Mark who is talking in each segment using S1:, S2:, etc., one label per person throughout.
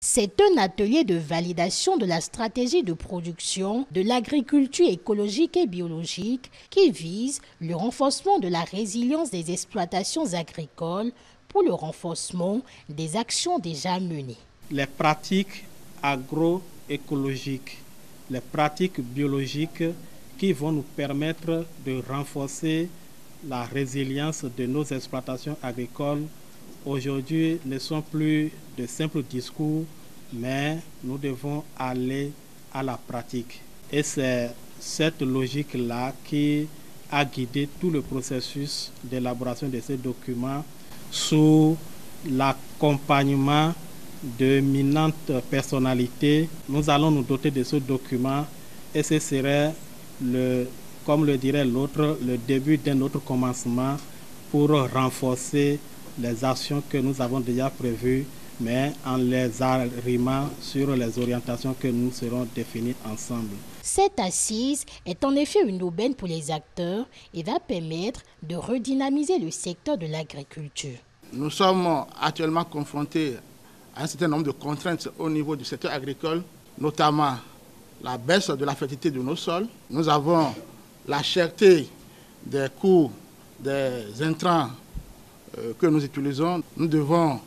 S1: C'est un atelier de validation de la stratégie de production de l'agriculture écologique et biologique qui vise le renforcement de la résilience des exploitations agricoles pour le renforcement des actions déjà menées.
S2: Les pratiques agroécologiques, les pratiques biologiques qui vont nous permettre de renforcer la résilience de nos exploitations agricoles aujourd'hui ne sont plus de simples discours, mais nous devons aller à la pratique. Et c'est cette logique-là qui a guidé tout le processus d'élaboration de ces documents sous l'accompagnement d'éminentes personnalités. Nous allons nous doter de ce document et ce serait, comme le dirait l'autre, le début d'un autre commencement pour renforcer les actions que nous avons déjà prévues, mais en les arrimant sur les orientations que nous serons définies ensemble.
S1: Cette assise est en effet une aubaine pour les acteurs et va permettre de redynamiser le secteur de l'agriculture.
S3: Nous sommes actuellement confrontés à un certain nombre de contraintes au niveau du secteur agricole, notamment la baisse de la fertilité de nos sols. Nous avons la cherté des coûts des intrants que nous utilisons. Nous devons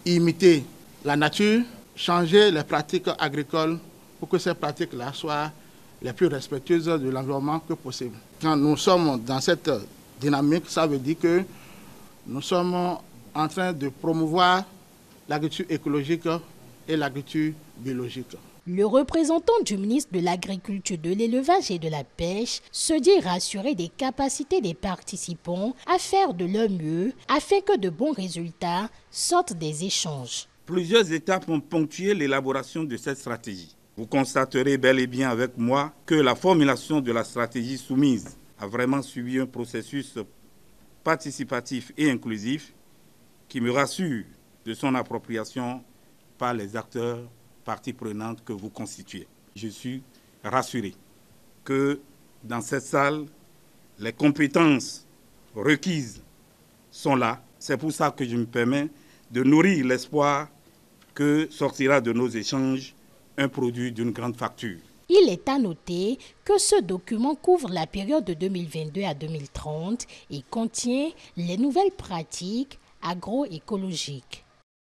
S3: imiter la nature, changer les pratiques agricoles pour que ces pratiques-là soient les plus respectueuses de l'environnement que possible. Quand nous sommes dans cette dynamique, ça veut dire que nous sommes en train de promouvoir l'agriculture écologique et l'agriculture biologique.
S1: Le représentant du ministre de l'Agriculture, de l'Élevage et de la Pêche se dit rassuré des capacités des participants à faire de leur mieux afin que de bons résultats sortent des échanges.
S4: Plusieurs étapes ont ponctué l'élaboration de cette stratégie. Vous constaterez bel et bien avec moi que la formulation de la stratégie soumise a vraiment suivi un processus participatif et inclusif qui me rassure de son appropriation par les acteurs parties prenantes que vous constituez. Je suis rassuré que dans cette salle, les compétences requises sont là. C'est pour ça que je me permets de nourrir l'espoir que sortira de nos échanges un produit d'une grande facture.
S1: Il est à noter que ce document couvre la période de 2022 à 2030 et contient les nouvelles pratiques agroécologiques.